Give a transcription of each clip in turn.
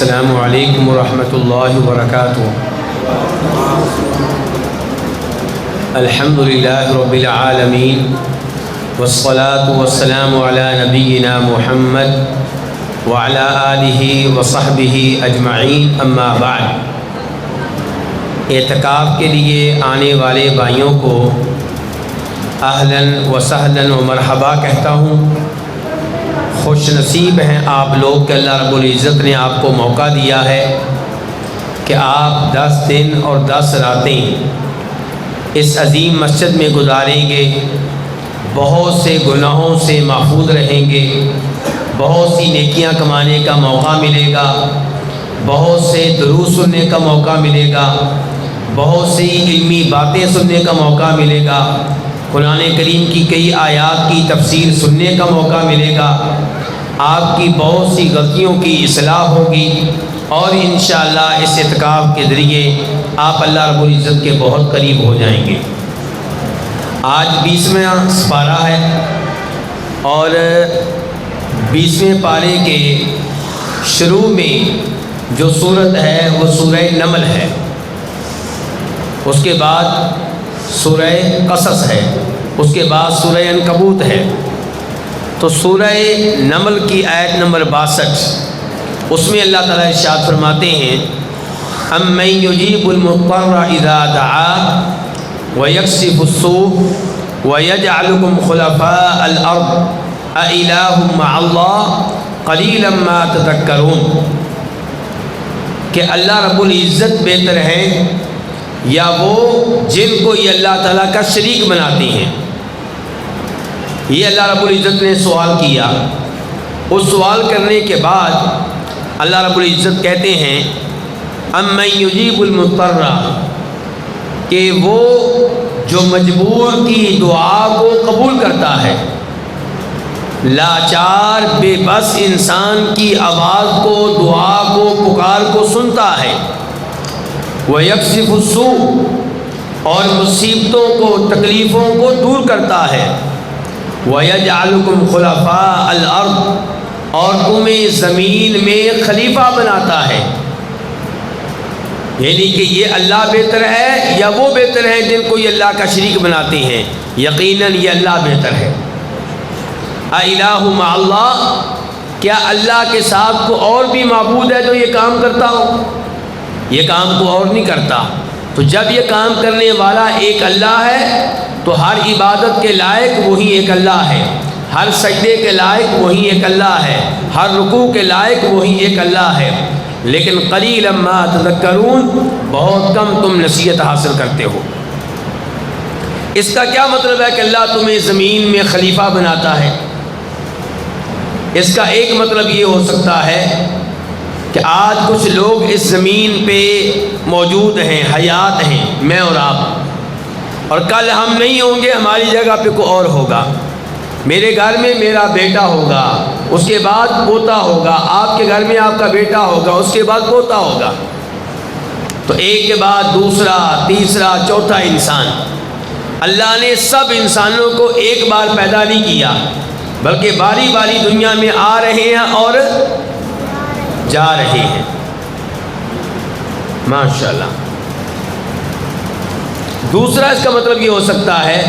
السلام علیکم ورحمۃ اللہ وبرکاتہ۔ الحمدللہ رب العالمین والصلاة والسلام علی نبینا محمد وعلی آلہ وصحبہ اجمعین، اما بعد۔ اعتکاف کے لیے آنے والے بھائیوں کو اہلاً و سہلاً و مرحبا کہتا ہوں۔ خوش نصیب ہیں آپ لوگ کہ اللہ رب العزت نے آپ کو موقع دیا ہے کہ آپ 10 دن اور 10 راتیں اس عظیم مسجد میں گزاریں گے، بہت سے گناہوں سے محفوظ رہیں گے، بہت سی نیکیاں کمانے کا موقع ملے گا، بہت سے دروس سننے کا موقع ملے گا، بہت سی علمی باتیں سننے کا موقع ملے گا، قرآن کریم کی کئی آیات کی تفسیر سننے کا موقع ملے گا، آپ کی بہت سی غلطیوں کی اصلاح ہوگی، اور انشاءاللہ اس اعتکاف کے ذریعے آپ اللہ رب العزت کے بہت قریب ہو جائیں گے۔ آج 20واں پارہ ہے، اور 20ویں پارے کے شروع میں جو سورت ہے وہ سورہ نمل ہے، اس کے بعد سورہ قصص ہے، اس کے بعد سورہ عنکبوت ہے۔ تو سورہ نمل کی آیت نمبر 62، اس میں اللہ تعالیٰ ارشاد فرماتے ہیں: اَمَّن يُجِيبُ الْمُضْطَرَّ إِذَا دَعَاهُ وَيَكْشِفُ السُّوءَ وَيَجْعَلُكُمْ خُلَفَاءَ الْأَرْضِ أَإِلَٰهٌ مَّعَ اللَّهِ قَلِيلًا مَّا تَذَكَّرُونَ، کہ اللہ رب العزت بہتر ہیں یا وہ جن کو یہ اللہ تعالیٰ کا شریک بناتے ہیں؟ یہ اللہ رب العزت نے سوال کیا۔ اس سوال کرنے کے بعد اللہ رب العزت کہتے ہیں: اَمَّن يُجِيبُ الْمُضْطَرَّ، کہ وہ جو مجبور کی دعا کو قبول کرتا ہے، لاچار بے بس انسان کی آواز کو، دعا کو، پکار کو سنتا ہے، وَيَكْشِفُ السُّوءَ، اور مصیبتوں کو، تکلیفوں کو دور کرتا ہے، وَيَجْعَلُكُمْ خُلَفَاءَ الْأَرْضِ، اور تمہیں زمین میں خلیفہ بناتا ہے۔ یعنی کہ یہ اللہ بہتر ہے یا وہ بہتر ہیں جن کو یہ اللہ کا شریک بناتے ہیں؟ یقیناً یہ اللہ بہتر ہے۔ اَإِلَٰهٌ مَّعَ اللَّهِ، کیا اللہ کے ساتھ کو اور بھی معبود ہے جو یہ کام کرتا ہو؟ یہ کام کو اور نہیں کرتا۔ تو جب یہ کام کرنے والا ایک اللہ ہے تو ہر عبادت کے لائق وہی ایک اللہ ہے، ہر سجدے کے لائق وہی ایک اللہ ہے، ہر رکوع کے لائق وہی ایک اللہ ہے، لیکن قلیلا ما تذکرون، بہت کم تم نصیحت حاصل کرتے ہو۔ اس کا کیا مطلب ہے کہ اللہ تمہیں زمین میں خلیفہ بناتا ہے؟ اس کا ایک مطلب یہ ہو سکتا ہے کہ آج کچھ لوگ اس زمین پہ موجود ہیں، حیات ہیں، میں اور آپ، اور کل ہم نہیں ہوں گے، ہماری جگہ پہ کوئی اور ہوگا۔ میرے گھر میں میرا بیٹا ہوگا، اس کے بعد پوتا ہوگا، آپ کے گھر میں آپ کا بیٹا ہوگا، اس کے بعد پوتا ہوگا، تو ایک کے بعد دوسرا، تیسرا، چوتھا انسان۔ اللہ نے سب انسانوں کو ایک بار پیدا نہیں کیا، بلکہ باری باری دنیا میں آ رہے ہیں اور جا رہے ہیں۔ ماشاءاللہ۔ دوسرا اس کا مطلب یہ ہو سکتا ہے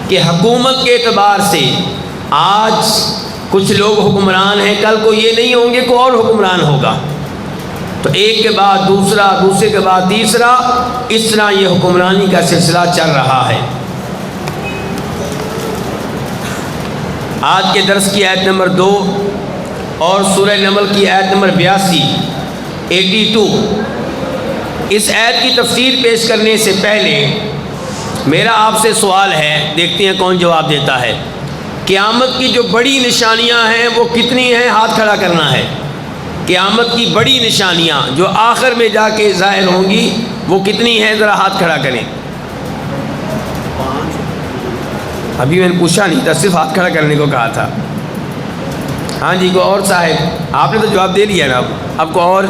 کہ حکومت کے اعتبار سے آج کچھ لوگ حکمران ہیں، کل کو یہ نہیں ہوں گے، کوئی اور حکمران ہوگا، تو ایک کے بعد دوسرا، دوسرے کے بعد تیسرا، اس طرح یہ حکمرانی کا سلسلہ چل رہا ہے۔ آج کے درس کی آیت نمبر 2 اور سورہ نمل کی آیت نمبر 82 اس آیت کی تفسیر پیش کرنے سے پہلے میرا آپ سے سوال ہے، دیکھتے ہیں کون جواب دیتا ہے۔ قیامت کی جو بڑی نشانیاں ہیں وہ کتنی ہیں؟ ہاتھ کھڑا کرنا ہے۔ قیامت کی بڑی نشانیاں جو آخر میں جا کے ظاہر ہوں گی وہ کتنی ہیں؟ ذرا ہاتھ کھڑا کریں۔ ابھی میں نے پوچھا نہیں تھا، صرف ہاتھ کھڑا کرنے کو کہا تھا۔ ہاں جی، کوئی اور صاحب؟ آپ نے تو جواب دے دیا نا، اب کو اور؟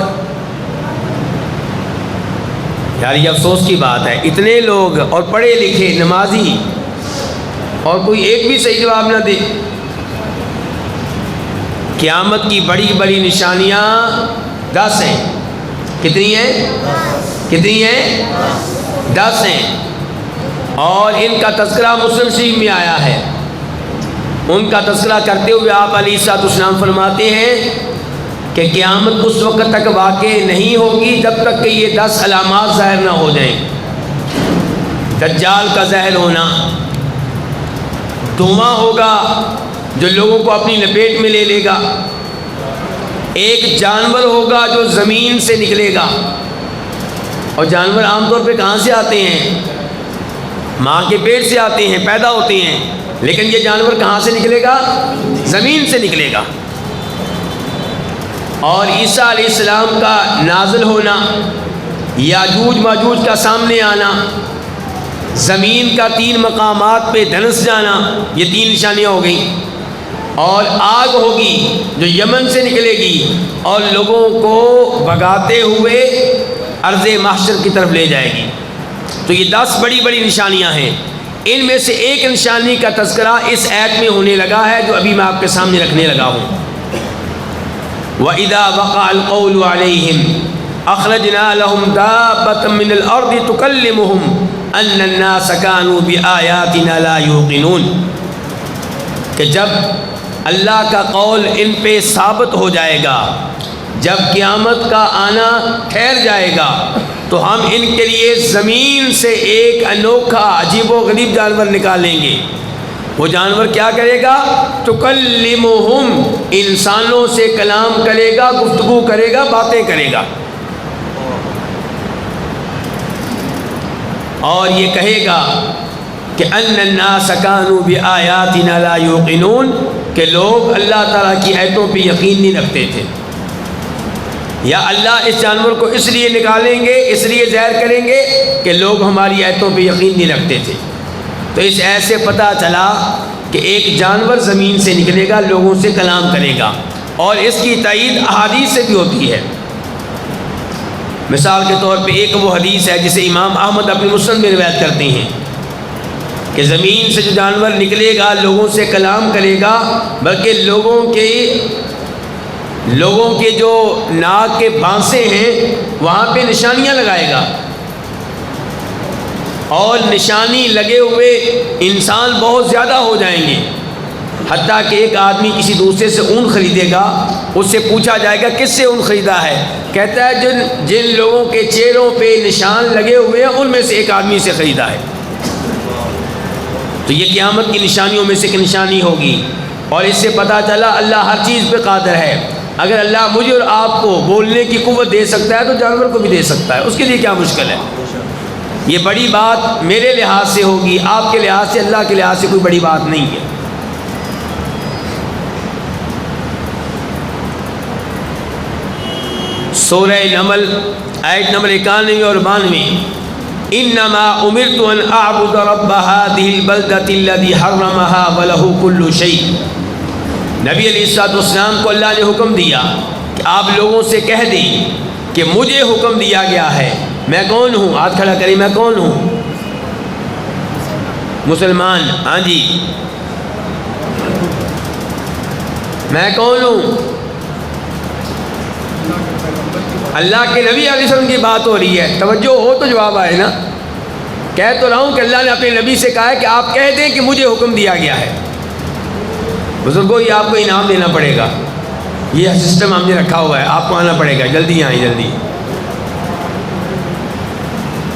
یار یہ افسوس کی بات ہے، اتنے لوگ اور پڑھے لکھے نمازی اور کوئی ایک بھی صحیح جواب نہ دے۔ قیامت کی بڑی بڑی نشانیاں 10 ہیں. کتنی ہیں؟ کتنی ہیں؟ 10 ہیں. اور ان کا تذکرہ مسلم شریف میں آیا ہے. ان کا تذکرہ کرتے ہوئے آپ علیہ السلام فرماتے ہیں کہ قیامت اس وقت تک واقع نہیں ہوگی جب تک کہ یہ 10 علامات ظاہر نہ ہو جائیں. دجال کا ظاہر ہونا، دھواں ہوگا جو لوگوں کو اپنی لپیٹ میں لے لے گا، ایک جانور ہوگا جو زمین سے نکلے گا. اور جانور عام طور پہ کہاں سے آتے ہیں؟ ماں کے پیٹ سے آتے ہیں، پیدا ہوتے ہیں. لیکن یہ جانور کہاں سے نکلے گا؟ زمین سے نکلے گا. اور عیسیٰ علیہ السلام کا نازل ہونا، یاجوج ماجوج کا سامنے آنا، زمین کا 3 مقامات پہ دھنس جانا، یہ 3 نشانیاں ہو گئیں. اور آگ ہوگی جو یمن سے نکلے گی اور لوگوں کو بھگاتے ہوئے ارض محشر کی طرف لے جائے گی. تو یہ 10 بڑی بڑی نشانیاں ہیں. ان میں سے ایک نشانی کا تذکرہ اس آیت میں ہونے لگا ہے جو ابھی میں آپ کے سامنے رکھنے لگا ہوں. وَإِذَا وَقَعَ الْقَوْلُ عَلَيْهِمْ أَخْرَجْنَا لَهُمْ دَابَّةً مِّنَ الْأَرْضِ تُكَلِّمُهُمْ أَنَّ النَّاسَ كَانُوا بِآيَاتِنَا لَا يُوقِنُونَ. کہ جب اللہ کا قول ان پہ ثابت ہو جائے گا، جب قیامت کا آنا ٹھہر جائے گا، تو ہم ان کے لیے زمین سے ایک انوکھا عجیب و غریب جانور نکالیں گے. وہ جانور کیا کرے گا؟ تکلمہم، انسانوں سے کلام کرے گا، گفتگو کرے گا، باتیں کرے گا. اور یہ کہے گا کہ ان الناس کانوا بآیاتنا لا یوقنون، کہ لوگ اللہ تعالیٰ کی آیتوں پہ یقین نہیں رکھتے تھے. یا اللہ اس جانور کو اس لیے نکالیں گے، اس لیے ظاہر کریں گے کہ لوگ ہماری آیتوں پہ یقین نہیں رکھتے تھے. تو اس آیت سے پتہ چلا کہ ایک جانور زمین سے نکلے گا، لوگوں سے کلام کرے گا. اور اس کی تائید احادیث سے بھی ہوتی ہے. مثال کے طور پہ ایک وہ حدیث ہے جسے امام احمد اپنی مسند میں روایت کرتے ہیں کہ زمین سے جو جانور نکلے گا لوگوں سے کلام کرے گا، بلکہ لوگوں کے جو ناک کے بانسے ہیں وہاں پہ نشانیاں لگائے گا. اور نشانی لگے ہوئے انسان بہت زیادہ ہو جائیں گے، حتیٰ کہ ایک آدمی کسی دوسرے سے اون خریدے گا، اس سے پوچھا جائے گا کس سے اون خریدا ہے؟ کہتا ہے جن لوگوں کے چہروں پہ نشان لگے ہوئے ہیں ان میں سے ایک آدمی سے خریدا ہے. تو یہ قیامت کی نشانیوں میں سے ایک نشانی ہوگی. اور اس سے پتہ چلا اللہ ہر چیز پہ قادر ہے. اگر اللہ مجھے اور آپ کو بولنے کی قوت دے سکتا ہے تو جانور کو بھی دے سکتا ہے، اس کے لیے کیا مشکل ہے؟ یہ بڑی بات میرے لحاظ سے ہوگی، آپ کے لحاظ سے، اللہ کے لحاظ سے کوئی بڑی بات نہیں ہے. سورہ نمل آیت نمبر 91 اور 92. انما امرت ان اعبد رب هذه البلدة الذي حرمها وله كل شيء. نبی علیہ السلام کو اللہ نے حکم دیا کہ آپ لوگوں سے کہہ دیں کہ مجھے حکم دیا گیا ہے. میں کون ہوں؟ ہاتھ کھڑا کریں. میں کون ہوں؟ مسلمان. ہاں جی، میں کون ہوں؟ اللہ کے نبی علیہ السلام کی بات ہو رہی ہے. توجہ ہو تو جواب آئے نا. کہہ تو رہا ہوں کہ اللہ نے اپنے نبی سے کہا ہے کہ آپ کہہ دیں کہ مجھے حکم دیا گیا ہے. بزرگوں یہ آپ کو انعام دینا پڑے گا. یہ سسٹم ہم نے رکھا ہوا ہے، آپ کو آنا پڑے گا. جلدی آئیں، جلدی.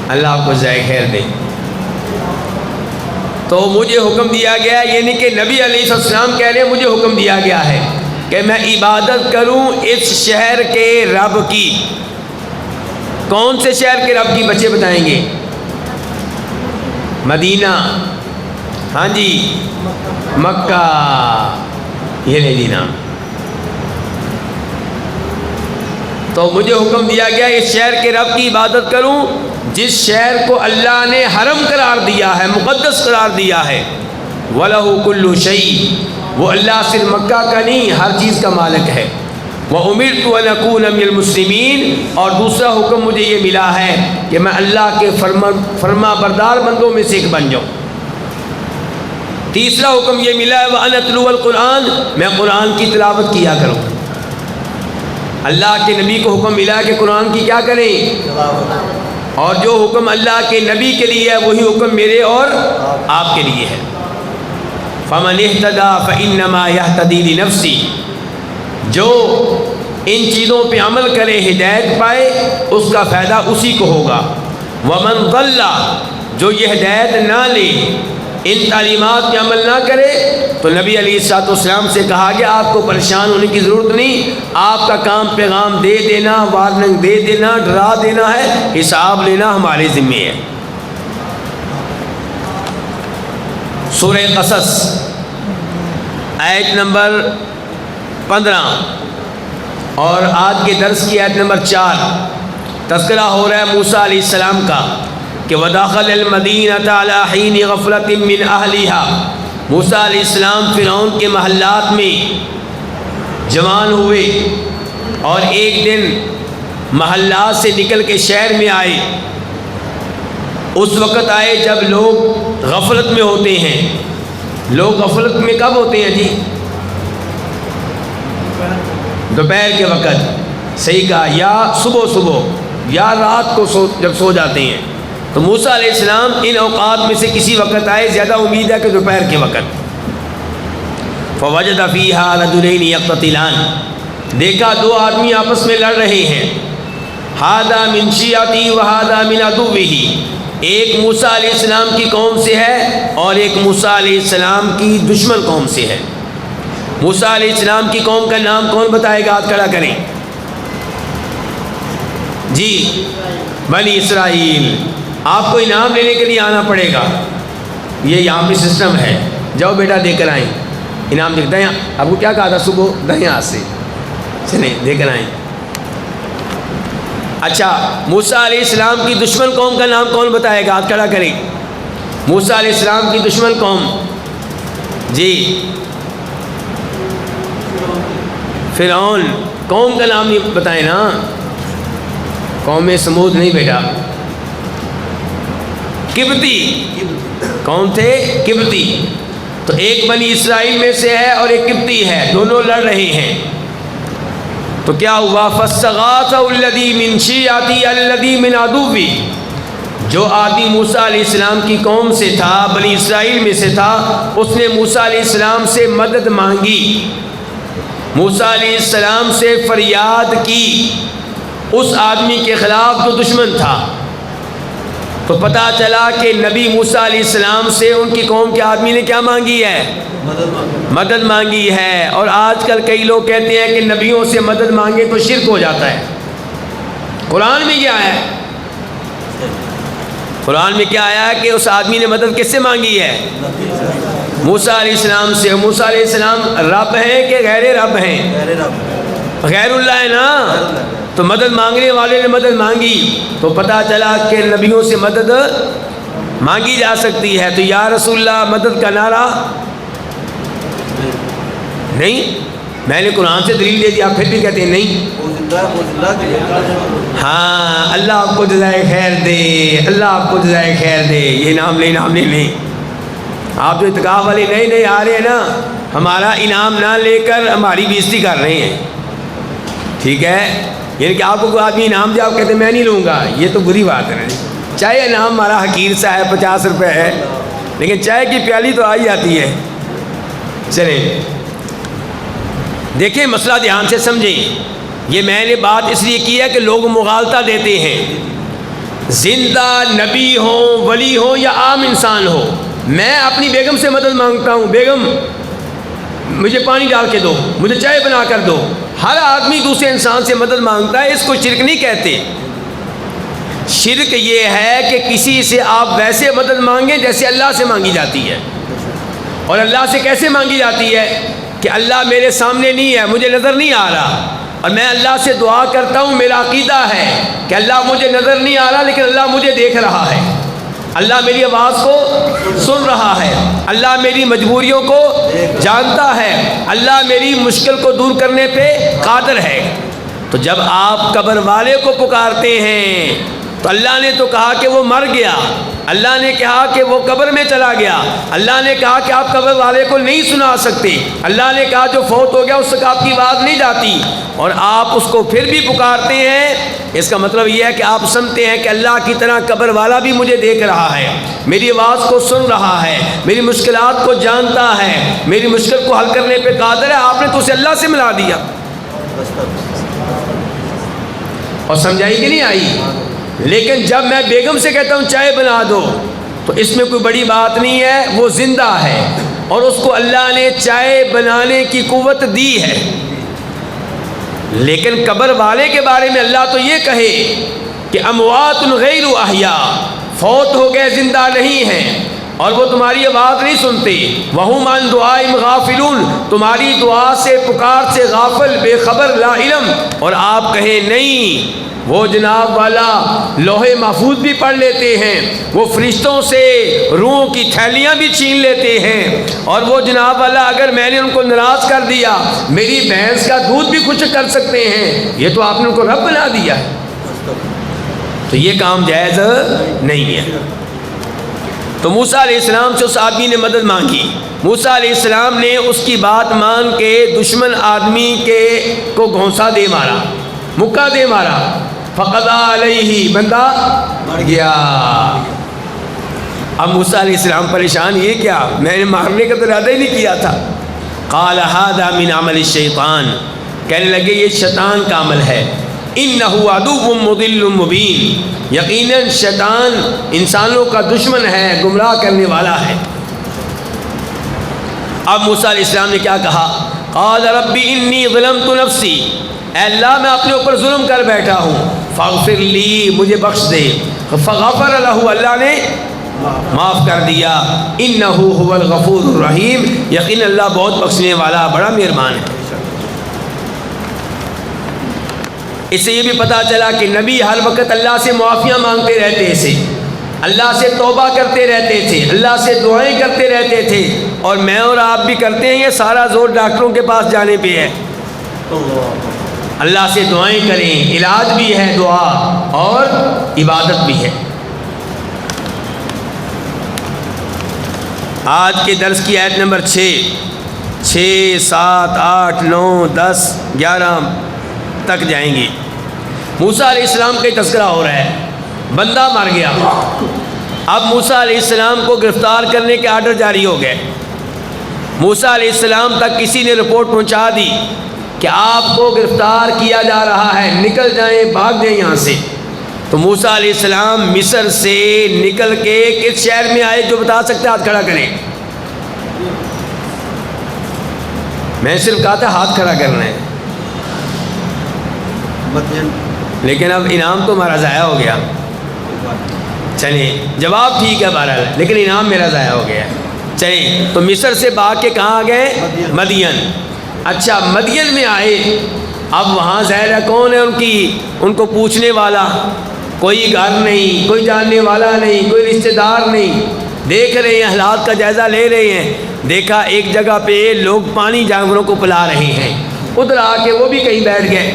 اللہ آپ کو جزائے خیر دے. تو مجھے حکم دیا گیا ہے، یعنی کہ نبی علیہ السلام کہہ رہے ہیں مجھے حکم دیا گیا ہے کہ میں عبادت کروں اس شہر کے رب کی. کون سے شہر کے رب کی؟ بچے بتائیں گے. مدینہ. ہاں جی، مکہ. یہ لے لینا. تو مجھے حکم دیا گیا اس شہر کے رب کی عبادت کروں جس شہر کو اللہ نے حرم قرار دیا ہے، مقدس قرار دیا ہے. وَلَهُ كُلُّ شَيْءٍ، وہ اللہ صرف مکہ کا نہیں ہر چیز کا مالک ہے. وَأُمِرْتُ أَنْ أَكُونَ مِنَ الْمُسْلِمِينَ، اور دوسرا حکم مجھے یہ ملا ہے کہ میں اللہ کے فرما بردار بندوں میں سے ایک بن جاؤں. تیسرا حکم یہ ملا ہے وَأَنْ أَتْلُوَ الْقُرْآنَ، میں قرآن کی تلاوت کیا کروں. اللہ کے نبی کو حکم ملا کہ قرآن کی کیا کریں، اور جو حکم اللہ کے نبی کے لیے ہے وہی حکم میرے اور آپ کے لیے ہے۔ فَمَنِ اهْتَدَىٰ فَإِنَّمَا يَهْتَدِي لِنَفْسِهِ، جو ان چیزوں پہ عمل کرے ہدایت پائے اس کا فائدہ اسی کو ہوگا۔ وَمَنْ ضَلَّ، جو یہ ہدایت نہ لے، ان تعلیمات پہ عمل نہ کرے، تو نبی علیہ السلام سے کہا کہ آپ کو پریشان ہونے کی ضرورت نہیں، آپ کا کام پیغام دے دینا، وارننگ دے دینا، ڈرا دینا ہے، حساب لینا ہمارے ذمے ہے۔ سورہ قصص آیت نمبر 15 اور آج کے درس کی آیت نمبر 4 تذکرہ ہو رہا ہے موسیٰ علیہ السلام کا کہ وَدَخَلَ الْمَدِينَةَ عَلَىٰ حِينِ غَفْلَةٍ مِّنْ أَهْلِهَا، موسیٰ علیہ السلام فرعون کے محلات میں جوان ہوئے اور ایک دن محلات سے نکل کے شہر میں آئے۔ اس وقت آئے جب لوگ غفلت میں ہوتے ہیں۔ لوگ غفلت میں کب ہوتے ہیں جی؟ دوپہر کے وقت، صحیح کہا، یا صبح یا رات کو جب سو جاتے ہیں۔ تو موسیٰ علیہ السلام ان اوقات میں سے کسی وقت آئے، زیادہ امید ہے کہ دوپہر کے وقت۔ فَوَجَدَ فِيهَا رَجُلَيْنِ يَقْتَتِلَانِ، دیکھا دو آدمی آپس میں لڑ رہے ہیں۔ هَذَا مِنْ شِيَعَتِهِ وَهَذَا مِنْ عَدُوِّهِ، ایک موسیٰ علیہ السلام کی قوم سے ہے اور ایک موسیٰ علیہ السلام کی دشمن قوم سے ہے۔ موسیٰ علیہ السلام کی قوم کا نام کون بتائے گا؟ ہاتھ کھڑا کریں جی۔ بنی اسرائیل۔ آپ کو انعام لینے کے لیے آنا پڑے گا، یہ یہاں پہ سسٹم ہے۔ جاؤ بیٹا دے کر آئیں انعام، دیکھتا ہیں آپ کو کیا کہا تھا صبح؟ دائیں ہاتھ سے چلیں دے کر آئیں۔ اچھا، موسیٰ علیہ السلام کی دشمن قوم کا نام کون بتائے گا؟ ہاتھ کھڑا کریں۔ موسیٰ علیہ السلام کی دشمن قوم جی فرعون۔ قوم کا نام نہیں بتائیں نا، قوم سمود نہیں بیٹا، قبطی کون تھے؟ قبطی۔ تو ایک بنی اسرائیل میں سے ہے اور ایک قبطی ہے، دونوں لڑ رہے ہیں۔ تو کیا ہوا؟ فَاسْتَغَاثَهُ الَّذِي مِنْ شِيعَتِهِ الَّذِي مِنْ عَدُوِّهِ، جو آدمی موسیٰ علیہ السلام کی قوم سے تھا، بنی اسرائیل میں سے تھا، اس نے موسیٰ علیہ السلام سے مدد مانگی، موسیٰ علیہ السلام سے فریاد کی اس آدمی کے خلاف جو دشمن تھا۔ تو پتہ چلا کہ نبی موسیٰ علیہ السلام سے ان کی قوم کے آدمی نے کیا مانگی ہے؟ مدد مانگی ہے۔ اور آج کل کئی لوگ کہتے ہیں کہ نبیوں سے مدد مانگے تو شرک ہو جاتا ہے۔ قرآن میں کیا ہے؟ قرآن میں کیا آیا ہے کہ اس آدمی نے مدد کس سے مانگی ہے؟ موسیٰ علیہ السلام سے۔ موسیٰ علیہ السلام رب ہیں کہ غیر رب ہیں؟ غیر اللہ ہے نا، تو مدد مانگنے والے نے مدد مانگی تو پتہ چلا کہ نبیوں سے مدد مانگی جا سکتی ہے۔ تو یا رسول اللہ مدد کا نعرہ نہیں، میں نے قرآن سے دلیل دے دیا، پھر بھی کہتے ہیں نہیں۔ ہاں، اللہ آپ کو جزائے خیر دے، اللہ آپ کو جزائے خیر دے۔ یہ انعام لے آپ جو اتقاء والے نئے آ رہے ہیں نا، ہمارا انعام نہ لے کر ہماری بےزتی کر رہے ہیں، ٹھیک ہے؟ یعنی کہ آپ کو کوئی آدمی انعام دے، آپ کہتے ہیں میں نہیں لوں گا، یہ تو بری بات ہے۔ چاہے انعام ہمارا حقیر سا ہے، 50 روپے ہے، لیکن چائے کی پیالی تو آئی جاتی ہے۔ چلیں دیکھیں، مسئلہ دھیان سے سمجھیں۔ یہ میں نے بات اس لیے کی ہے کہ لوگ مغالطہ دیتے ہیں، زندہ نبی ہوں، ولی ہوں یا عام انسان ہو، میں اپنی بیگم سے مدد مانگتا ہوں، بیگم مجھے پانی ڈال کے دو، مجھے چائے بنا کر دو۔ ہر آدمی دوسرے انسان سے مدد مانگتا ہے، اس کو شرک نہیں کہتے۔ شرک یہ ہے کہ کسی سے آپ ویسے مدد مانگیں جیسے اللہ سے مانگی جاتی ہے۔ اور اللہ سے کیسے مانگی جاتی ہے؟ کہ اللہ میرے سامنے نہیں ہے، مجھے نظر نہیں آ رہا، اور میں اللہ سے دعا کرتا ہوں، میرا عقیدہ ہے کہ اللہ مجھے نظر نہیں آ رہا لیکن اللہ مجھے دیکھ رہا ہے، اللہ میری آواز کو سن رہا ہے، اللہ میری مجبوریوں کو جانتا ہے، اللہ میری مشکل کو دور کرنے پہ قادر ہے۔ تو جب آپ قبر والے کو پکارتے ہیں تو اللہ نے تو کہا کہ وہ مر گیا، اللہ نے کہا کہ وہ قبر میں چلا گیا، اللہ نے کہا کہ آپ قبر والے کو نہیں سنا سکتے، اللہ نے کہا جو فوت ہو گیا اس تک آپ کی بات نہیں جاتی، اور آپ اس کو پھر بھی پکارتے ہیں۔ اس کا مطلب یہ ہے کہ آپ سمجھتے ہیں کہ اللہ کی طرح قبر والا بھی مجھے دیکھ رہا ہے، میری آواز کو سن رہا ہے، میری مشکلات کو جانتا ہے، میری مشکل کو حل کرنے پہ قادر ہے۔ آپ نے تو اسے اللہ سے ملا دیا۔ اور سمجھائی کہ نہیں آئی؟ لیکن جب میں بیگم سے کہتا ہوں چائے بنا دو تو اس میں کوئی بڑی بات نہیں ہے، وہ زندہ ہے اور اس کو اللہ نے چائے بنانے کی قوت دی ہے۔ لیکن قبر والے کے بارے میں اللہ تو یہ کہے کہ اموات غیر احیاء، فوت ہو گئے، زندہ نہیں ہیں اور وہ تمہاری آواز نہیں سنتے، وہم عن دعائہم غافلون، تمہاری دعا سے، پکار سے غافل، بے خبر، لا علم۔ اور آپ کہیں نہیں، وہ جناب والا لوہے محفوظ بھی پڑھ لیتے ہیں، وہ فرشتوں سے روحوں کی تھیلیاں بھی چھین لیتے ہیں، اور وہ جناب والا اگر میں نے ان کو ناراض کر دیا میری بھینس کا دودھ بھی خشک کر سکتے ہیں۔ یہ تو آپ نے ان کو رب بنا دیا ہے، تو یہ کام جائز نہیں ہے۔ تو موسیٰ علیہ السلام سے اس آدمی نے مدد مانگی، موسیٰ علیہ السلام نے اس کی بات مان کے دشمن آدمی کو گھونسا دے مارا، مکہ دے مارا، فقضا علیہ، بندہ مر گیا۔ اب موسیٰ علیہ السلام پریشان، یہ کیا، میں نے مارنے کا تو ارادہ ہی نہیں کیا تھا۔ قال ھذا من عمل الشیطان، کہنے لگے یہ شیطان کا عمل ہے، انہ عدو مضل مبین، یقیناً شیطان انسانوں کا دشمن ہے، گمراہ کرنے والا ہے۔ اب موسیٰ علیہ السلام نے کیا کہا؟ قال رب انی ظلمت نفسی، اے اللہ میں اپنے اوپر ظلم کر بیٹھا ہوں، فاغفر لی، مجھے بخش دے۔ فغفر لہ، اللہ نے معاف کر دیا۔ انہ هو الغفور الرحیم، یقین اللہ بہت بخشنے والا، بڑا مہربان ہے۔ اس سے یہ بھی پتہ چلا کہ نبی ہر وقت اللہ سے معافیاں مانگتے رہتے تھے، اللہ سے توبہ کرتے رہتے تھے، اللہ سے دعائیں کرتے رہتے تھے، اور میں اور آپ بھی کرتے ہیں۔ یہ سارا زور ڈاکٹروں کے پاس جانے پہ ہے، اللہ سے دعائیں کریں، علاج بھی ہے دعا اور عبادت بھی ہے۔ آج کے درس کی آیت نمبر 6، 7، 8، 9، 10، 11 تک جائیں گے۔ موسیٰ علیہ السلام کا تذکرہ ہو رہا ہے، بندہ مر گیا۔ اب موسیٰ علیہ السلام کو گرفتار کرنے کے آرڈر جاری ہو گئے۔ موسیٰ علیہ السلام تک کسی نے رپورٹ پہنچا دی کہ آپ کو گرفتار کیا جا رہا ہے، نکل جائیں، بھاگ جائیں یہاں سے۔ تو موسیٰ علیہ السلام مصر سے نکل کے کس شہر میں آئے؟ جو بتا سکتے ہاتھ کھڑا کریں۔ میں صرف کہا تھا ہاتھ کھڑا کرنا ہے، لیکن اب انعام تو ہمارا ضائع ہو گیا۔ چلیں، جواب ٹھیک ہے بہرحال، لیکن انعام میرا ضائع ہو گیا۔ چلیں، تو مصر سے بھاگ کے کہاں گئے؟ مدین۔ اچھا، مدین میں آئے، اب وہاں ظاہر ہے کون ہے ان کو پوچھنے والا؟ کوئی گھر نہیں، کوئی جاننے والا نہیں، کوئی رشتہ دار نہیں۔ دیکھ رہے ہیں، حالات کا جائزہ لے رہے ہیں۔ دیکھا ایک جگہ پہ لوگ پانی جانوروں کو پلا رہے ہیں، ادھر آ کے وہ بھی کہیں بیٹھ گئے۔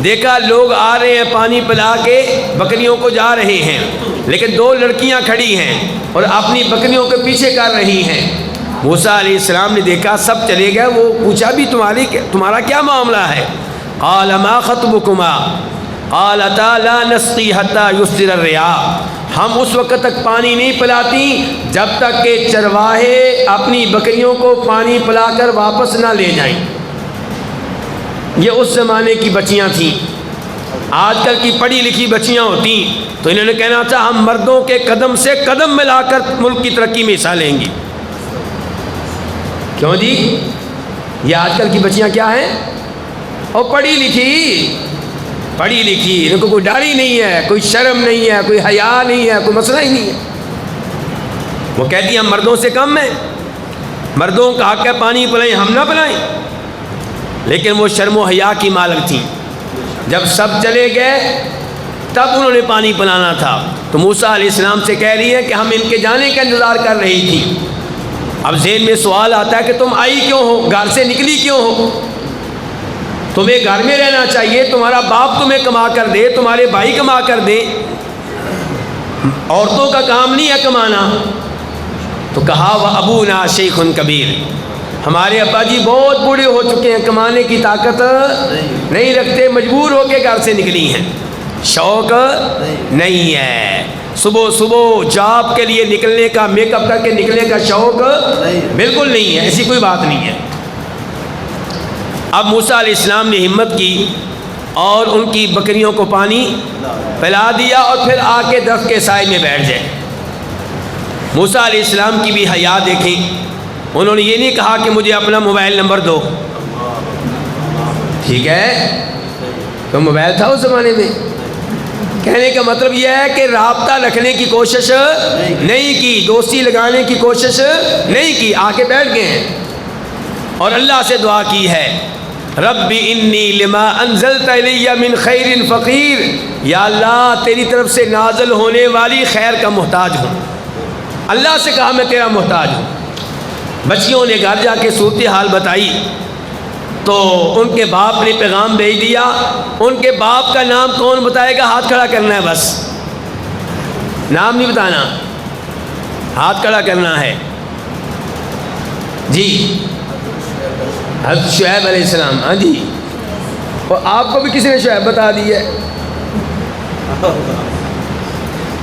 دیکھا لوگ آ رہے ہیں پانی پلا کے بکریوں کو جا رہے ہیں، لیکن 2 لڑکیاں کھڑی ہیں اور اپنی بکریوں کے پیچھے کر رہی ہیں۔ موسیٰ علیہ السلام نے دیکھا سب چلے گئے، وہ پوچھا بھی تمہارا کیا معاملہ ہے؟ قال ما خطبكما قالتا لا نسقي حتى يصدر الرعاء، ہم اس وقت تک پانی نہیں پلاتی جب تک کہ چرواہے اپنی بکریوں کو پانی پلا کر واپس نہ لے جائیں۔ یہ اس زمانے کی بچیاں تھیں، آج کل کی پڑھی لکھی بچیاں ہوتی تو انہوں نے کہنا تھا ہم مردوں کے قدم سے قدم ملا کر ملک کی ترقی میں حصہ لیں گی۔ کیوں جی؟ یہ آج کل کی بچیاں کیا ہیں؟ اور پڑھی لکھی، ان کو کوئی ڈر ہی نہیں ہے، کوئی شرم نہیں ہے، کوئی حیا نہیں ہے، کوئی مسئلہ ہی نہیں ہے۔ وہ کہتی ہیں ہم مردوں سے کم ہیں، مردوں کا حق ہے پانی پلائیں، ہم نہ پلائیں۔ لیکن وہ شرم و حیا کی مالک تھیں۔ جب سب چلے گئے تب انہوں نے پانی پلانا تھا، تو موسیٰ علیہ السلام سے کہہ رہی ہے کہ ہم ان کے جانے کا انتظار کر رہی تھی۔ اب ذہن میں سوال آتا ہے کہ تم آئی کیوں ہو، گھر سے نکلی کیوں ہو؟ تمہیں گھر میں رہنا چاہیے، تمہارا باپ تمہیں کما کر دے، تمہارے بھائی کما کر دے، عورتوں کا کام نہیں ہے کمانا. تو کہا وہ ابونا شیخ کبیر، ہمارے ابا جی بہت بوڑھے ہو چکے ہیں، کمانے کی طاقت نہیں رکھتے، مجبور ہو کے گھر سے نکلی ہیں، شوق نہیں ہے. صبح صبح جاب کے لیے نکلنے کا، میک اپ کر کے نکلنے کا شوق بالکل نہیں ہے، ایسی کوئی بات نہیں ہے. اب موسیٰ علیہ السلام نے ہمت کی اور ان کی بکریوں کو پانی پلا دیا اور پھر آ کے درخت کے سائے میں بیٹھ جائے. موسیٰ علیہ السلام کی بھی حیا دیکھیں، انہوں نے یہ نہیں کہا کہ مجھے اپنا موبائل نمبر دو. ٹھیک ہے، تو موبائل تھا اس زمانے میں. کہنے کا مطلب یہ ہے کہ رابطہ رکھنے کی کوشش نہیں کی، دوستی لگانے کی کوشش نہیں کی، آ کے بیٹھ گئے ہیں. اور اللہ سے دعا کی ہے، رب انی لما انزلت الی من خیر فقیر، یا اللہ تیری طرف سے نازل ہونے والی خیر کا محتاج ہوں. اللہ سے کہا میں تیرا محتاج ہوں. بچیوں نے گھر جا کے صورتحال بتائی تو ان کے باپ نے پیغام بھیج دیا. ان کے باپ کا نام کون بتائے گا؟ ہاتھ کھڑا کرنا ہے، بس نام نہیں بتانا، ہاتھ کھڑا کرنا ہے. جی حضرت شعیب علیہ السلام. ہاں جی، اور آپ کو بھی کسی نے شعیب بتا دی ہے.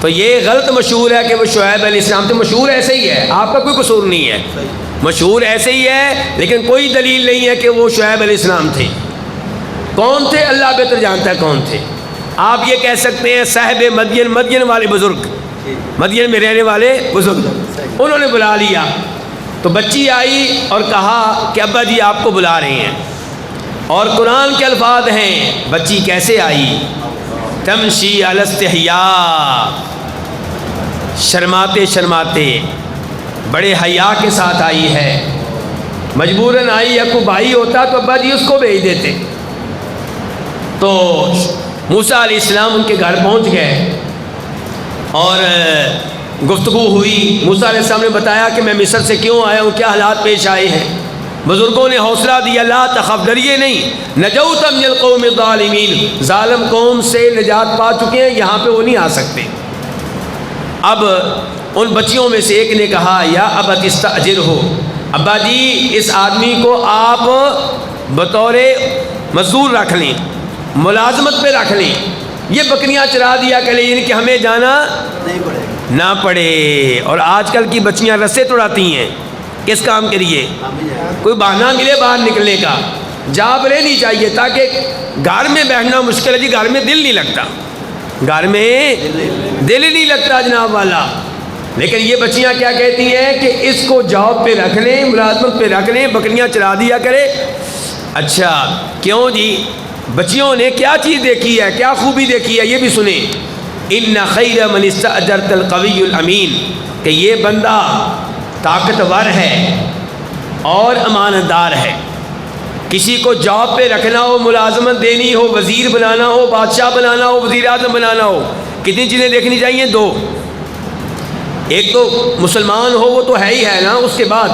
تو یہ غلط مشہور ہے کہ وہ شعیب علیہ السلام تھے. مشہور ایسے ہی ہے، آپ کا کوئی قصور نہیں ہے، مشہور ایسے ہی ہے، لیکن کوئی دلیل نہیں ہے کہ وہ شعیب علیہ السلام تھے. کون تھے؟ اللہ بہتر جانتا ہے کون تھے. آپ یہ کہہ سکتے ہیں صاحب مدین، مدین والے بزرگ، مدین میں رہنے والے بزرگ. انہوں نے بلا لیا تو بچی آئی اور کہا کہ ابا جی آپ کو بلا رہے ہیں. اور قرآن کے الفاظ ہیں، بچی کیسے آئی؟ تمشی علی استحیاء، شرماتے شرماتے، بڑے حیا کے ساتھ آئی ہے. مجبوراً آئی، یا کوئی بھائی ہوتا تو ابا جی اس کو بھیج دیتے. تو موسیٰ علیہ السلام ان کے گھر پہنچ گئے اور گفتگو ہوئی. موسیٰ علیہ السلام نے بتایا کہ میں مصر سے کیوں آیا ہوں، کیا حالات پیش آئے ہیں. بزرگوں نے حوصلہ دیا، لا تخف، ڈریے نہیں، نجوت من القوم الظالمین، ظالم قوم سے نجات پا چکے ہیں، یہاں پہ وہ نہیں آ سکتے. اب ان بچیوں میں سے ایک نے کہا، یا ابت استاجرہ، ابا جی اس آدمی کو آپ بطور مزدور رکھ لیں، ملازمت پہ رکھ لیں، یہ بکریاں چرا دیا کرے، یعنی کہ ہمیں جانا نہ پڑے. اور آج کل کی بچیاں رسے توڑاتی ہیں، کس کام کے لیے؟ کوئی بہانہ ملے باہر نکلنے کا. جاب رہنی چاہیے تاکہ گھر میں بیٹھنا مشکل ہے جی، گھر میں دل نہیں لگتا، گھر میں دل ہی نہیں لگتا جناب والا. لیکن یہ بچیاں کیا کہتی ہیں کہ اس کو جاب پہ رکھ لیں، ملازمت پہ رکھ لیں، بکریاں چرا دیا کرے. اچھا کیوں جی؟ بچیوں نے کیا چیز دیکھی ہے، کیا خوبی دیکھی ہے، یہ بھی سنیں. ان خیر من استاجرت القوی الامین، کہ یہ بندہ طاقتور ہے اور امانت دار ہے. کسی کو جاب پہ رکھنا ہو، ملازمت دینی ہو، وزیر بنانا ہو، بادشاہ بنانا ہو، وزیر اعظم بنانا ہو، کتنی چیزیں دیکھنی چاہیے؟ دو. ایک تو مسلمان ہو، وہ تو ہے ہی ہے نا. اس کے بعد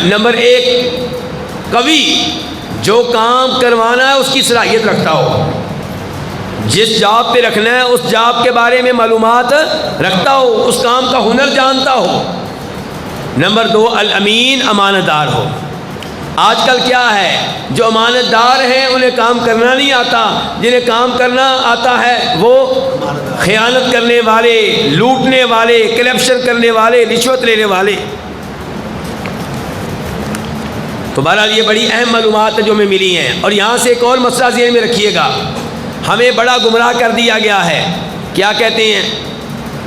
نمبر ایک قوی، جو کام کروانا ہے اس کی صلاحیت رکھتا ہو، جس جاب پہ رکھنا ہے اس جاب کے بارے میں معلومات رکھتا ہو، اس کام کا ہنر جانتا ہو. نمبر دو الامین، امانت دار ہو. آج کل کیا ہے، جو امانت دار ہیں انہیں کام کرنا نہیں آتا، جنہیں کام کرنا آتا ہے وہ خیانت کرنے والے، لوٹنے والے، کرپشن کرنے والے، رشوت لینے والے. تو بہرحال یہ بڑی اہم معلومات جو ہمیں ملی ہیں. اور یہاں سے ایک اور مسئلہ ذہن میں رکھیے گا، ہمیں بڑا گمراہ کر دیا گیا ہے. کیا کہتے ہیں؟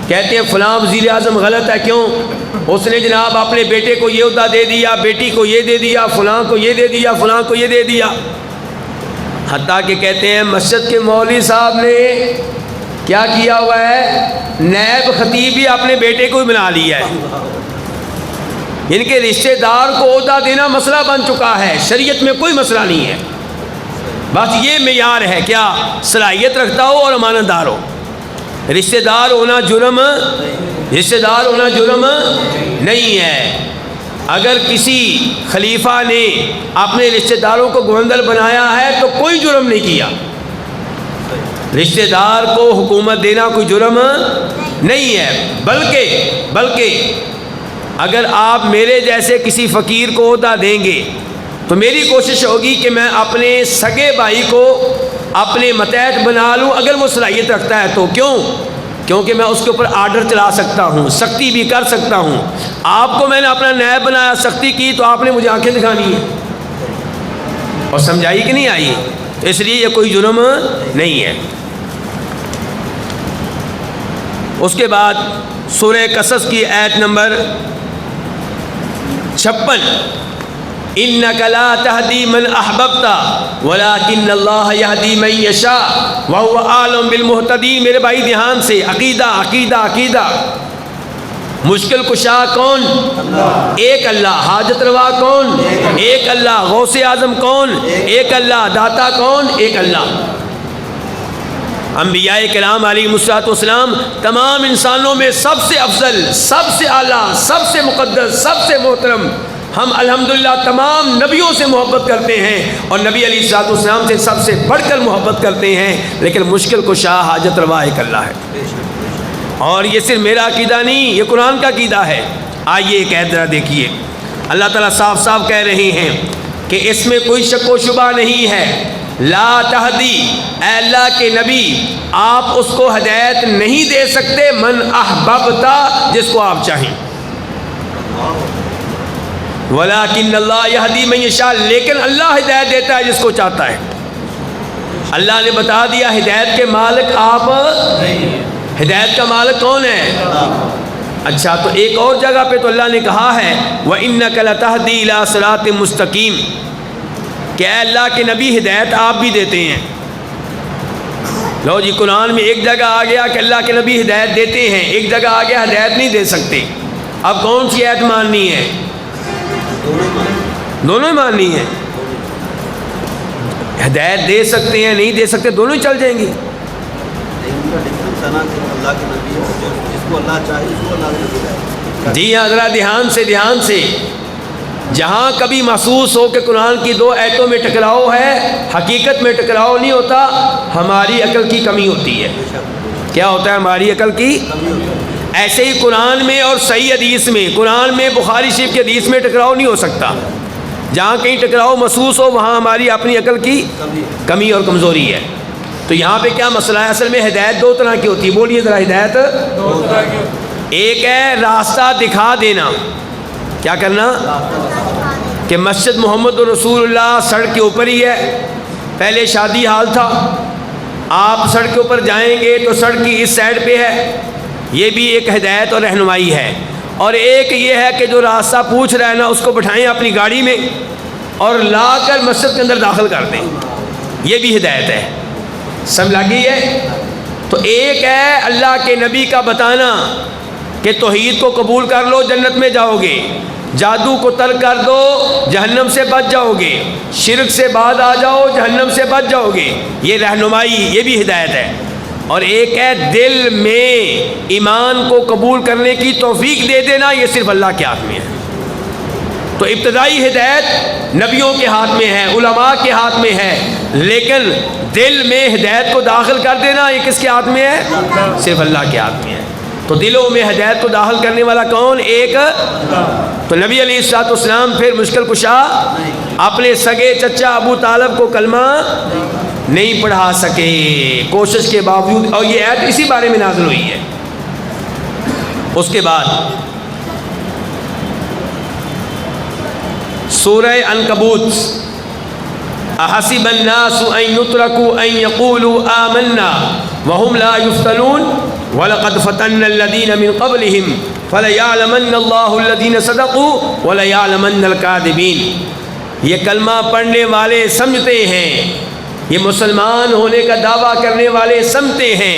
کہتے ہیں فلاں وزیر اعظم غلط ہے. کیوں؟ اس نے جناب اپنے بیٹے کو یہ عہدہ دے دیا، بیٹی کو یہ دے دیا، فلاں کو یہ دے دیا، فلاں کو یہ دے دیا. حتیٰ کہ کہتے ہیں مسجد کے مولوی صاحب نے کیا کیا ہوا ہے، نائب خطیب بھی اپنے بیٹے کو ہی بنا لیا ہے. ان کے رشتہ دار کو عہدہ دینا مسئلہ بن چکا ہے، شریعت میں کوئی مسئلہ نہیں ہے. بس یہ معیار ہے، کیا؟ صلاحیت رکھتا ہو اور امانت دار ہو. رشتہ دار ہونا جرم، رشتہ دار ہونا جرم نہیں ہے. اگر کسی خلیفہ نے اپنے رشتہ داروں کو گوندل بنایا ہے تو کوئی جرم نہیں کیا. رشتہ دار کو حکومت دینا کوئی جرم نہیں ہے، بلکہ اگر آپ میرے جیسے کسی فقیر کو عہدہ دیں گے تو میری کوشش ہوگی کہ میں اپنے سگے بھائی کو اپنے ماتحت بنا لوں، اگر وہ صلاحیت رکھتا ہے تو۔ کیونکہ میں اس کے اوپر آرڈر چلا سکتا ہوں، سختی بھی کر سکتا ہوں۔ آپ کو میں نے اپنا نائب بنایا، سختی کی تو آپ نے مجھے آنکھیں دکھانی ہیں، اور سمجھائی کہ نہیں آئی؟ تو اس لیے یہ کوئی جرم نہیں ہے۔ اس کے بعد سورہ قصص کی آیت نمبر 56، اِنَّكَ لَا تَهْدِي مَنْ أَحْبَبْتَ وَلَكِنَّ اللَّهَ يَهْدِي مَن يَشَاءُ وَهُوَ أَعْلَمُ بِالْمُهْتَدِينَ۔ میرے بھائی دھیان سے، عقیدہ، مشکل کشا کون؟ ایک اللہ۔ حاجت روا کون؟ ایک اللہ۔ غوث اعظم کون؟ ایک اللہ۔ داتا کون؟ ایک اللہ۔ انبیاء کرام علیہ السلام تمام انسانوں میں سب سے افضل، سب سے اعلیٰ، سب سے مقدس، سب سے محترم۔ ہم الحمدللہ تمام نبیوں سے محبت کرتے ہیں، اور نبی علیہ السلام سے سب سے بڑھ کر محبت کرتے ہیں، لیکن مشکل کشا حاجت روا ایک اللہ ہے۔ اور یہ صرف میرا عقیدہ نہیں، یہ قرآن کا عقیدہ ہے۔ آئیے ایک آیت ذرا دیکھیے، اللہ تعالیٰ صاف صاف کہہ رہے ہیں کہ اس میں کوئی شک و شبہ نہیں ہے۔ لا تہدی، اے اللہ کے نبی آپ اس کو ہدایت نہیں دے سکتے، من احببتا، جس کو آپ چاہیں، ولیکن اللہ یہدی من یشاء، لیکن اللہ ہدایت دیتا ہے جس کو چاہتا ہے۔ اللہ نے بتا دیا ہدایت کے مالک آپ نہیں ہیں۔ ہدایت کا مالک کون ہے؟ اچھا، تو ایک اور جگہ پہ تو اللہ نے کہا ہے وَإِنَّكَ لَتَهْدِي إِلَىٰ صِرَاطٍ مُسْتَقِيمٍ، کہ اے اللہ کے نبی ہدایت آپ بھی دیتے ہیں۔ لو جی، قرآن میں ایک جگہ آ گیا کہ اللہ کے نبی ہدایت دیتے ہیں، ایک جگہ آ گیا ہدایت نہیں دے سکتے۔ اب کون سی آیت ماننی ہے؟ دونوں ہی ماننی ہے۔ ہدایت دے سکتے ہیں، نہیں دے سکتے، دونوں ہی چل جائیں گی۔ جی ہاں، ذرا دھیان سے، جہاں کبھی محسوس ہو کہ قرآن کی دو آیتوں میں ٹکراؤ ہے، حقیقت میں ٹکراؤ نہیں ہوتا، ہماری عقل کی کمی ہوتی ہے۔ کیا ہوتا ہے؟ ہماری عقل کی۔ ایسے ہی قرآن میں اور صحیح حدیث میں، قرآن میں بخاری شریف کی حدیث میں ٹکراؤ نہیں ہو سکتا۔ جہاں کہیں ٹکراؤ محسوس ہو وہاں ہماری اپنی عقل کی کمی اور کمزوری ہے۔ تو یہاں پہ کیا مسئلہ ہے؟ اصل میں ہدایت دو طرح کی ہوتی ہے۔ بولیے ذرا، ہدایت دو طرح کی ہوتی ہے۔ ایک ہے راستہ دکھا دینا، کیا کرنا؟ کہ مسجد محمد رسول اللہ سڑک کے اوپر ہی ہے، پہلے شادی حال تھا، آپ سڑک کے اوپر جائیں گے تو سڑک کی اس سائڈ پہ ہے، یہ بھی ایک ہدایت اور رہنمائی ہے۔ اور ایک یہ ہے کہ جو راستہ پوچھ رہا ہے نا، اس کو بٹھائیں اپنی گاڑی میں اور لا کر مسجد کے اندر داخل کر دیں، یہ بھی ہدایت ہے۔ سمجھ لگی ہے؟ تو ایک ہے اللہ کے نبی کا بتانا کہ توحید کو قبول کر لو جنت میں جاؤ گے، جادو کو ترک کر دو جہنم سے بچ جاؤ گے، شرک سے بعد آ جاؤ جہنم سے بچ جاؤ گے، یہ رہنمائی، یہ بھی ہدایت ہے۔ اور ایک ہے دل میں ایمان کو قبول کرنے کی توفیق دے دینا، یہ صرف اللہ کے ہاتھ میں ہے۔ تو ابتدائی ہدایت نبیوں کے ہاتھ میں ہے، علماء کے ہاتھ میں ہے، لیکن دل میں ہدایت کو داخل کر دینا یہ کس کے ہاتھ میں ہے؟ صرف اللہ کے ہاتھ میں ہے۔ تو دلوں میں ہدایت کو داخل کرنے والا کون؟ ایک۔ تو نبی علیہ السلام پھر مشکل کشا اپنے سگے چچا ابو طالب کو کلمہ نہیں پڑھا سکے کوشش کے باوجود، اور یہ آیت اسی بارے میں نازل ہوئی ہے۔ اس کے بعد سورہ عنکبوت، احسب الناس ان يتركوا ان يقولوا آمنا وهم لا يفتنون وَلَقَدْ فَتَنَّ الَّذِينَ مِن قَبْلِهِمْ فَلَيَعْلَمَنَّ اللَّهُ الَّذِينَ صَدَقُوا وَلَيَعْلَمَنَّ الْكَاذِبِينَ۔ یہ کلمہ پڑھنے والے سمجھتے ہیں، یہ مسلمان ہونے کا دعویٰ کرنے والے سمجھتے ہیں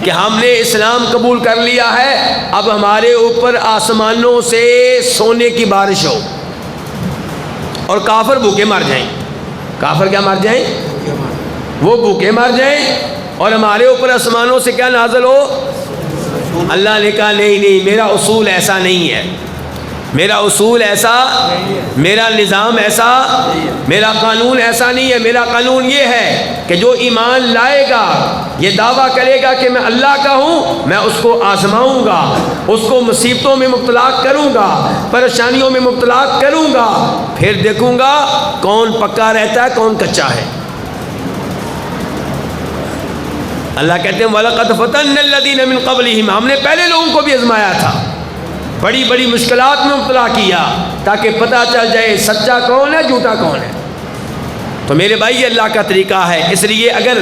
کہ ہم نے اسلام قبول کر لیا ہے، اب ہمارے اوپر آسمانوں سے سونے کی بارش ہو اور کافر بھوکے مر جائیں۔ کافر کیا مر جائیں؟ وہ بھوکے مر جائیں، اور ہمارے اوپر آسمانوں سے کیا نازل ہو؟ اللہ نے کہا نہیں، میرا اصول ایسا نہیں ہے، میرا اصول ایسا، میرا نظام ایسا، میرا قانون ایسا نہیں ہے۔ میرا قانون یہ ہے کہ جو ایمان لائے گا، یہ دعویٰ کرے گا کہ میں اللہ کا ہوں، میں اس کو آزماؤں گا، اس کو مصیبتوں میں مبتلا کروں گا، پریشانیوں میں مبتلا کروں گا، پھر دیکھوں گا کون پکا رہتا ہے کون کچا ہے۔ اللہ کہتے ہیں وَلَقَدْ فَتَنَّا الَّذِينَ مِن قَبْلِهِمْ، ہم نے پہلے لوگوں کو بھی آزمایا تھا، بڑی بڑی مشکلات میں مبتلا کیا تاکہ پتہ چل جائے سچا کون ہے جھوٹا کون ہے۔ تو میرے بھائی یہ اللہ کا طریقہ ہے۔ اس لیے اگر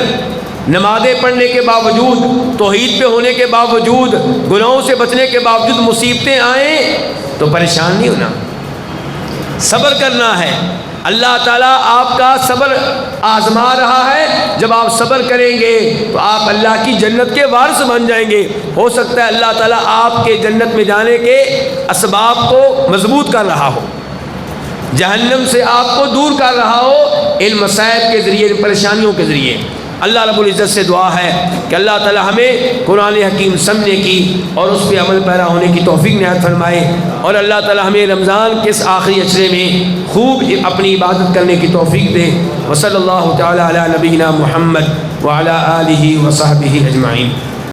نمازیں پڑھنے کے باوجود، توحید پہ ہونے کے باوجود، گناہوں سے بچنے کے باوجود مصیبتیں آئیں تو پریشان نہیں ہونا، صبر کرنا ہے۔ اللہ تعالیٰ آپ کا صبر آزما رہا ہے، جب آپ صبر کریں گے تو آپ اللہ کی جنت کے وارث بن جائیں گے۔ ہو سکتا ہے اللہ تعالیٰ آپ کے جنت میں جانے کے اسباب کو مضبوط کر رہا ہو، جہنم سے آپ کو دور کر رہا ہو ان مصائب کے ذریعے، ان پریشانیوں کے ذریعے۔ اللہ رب العزت سے دعا ہے کہ اللہ تعالیٰ ہمیں قرآن حکیم سمجھنے کی اور اس پہ عمل پیرا ہونے کی توفیق عنایت فرمائے، اور اللہ تعالیٰ ہمیں رمضان کے اس آخری اشرے میں خوب اپنی عبادت کرنے کی توفیق دے۔ وصلی اللہ تعالیٰ علی نبینا محمد وعلی آلہ وصحبہ اجمعین۔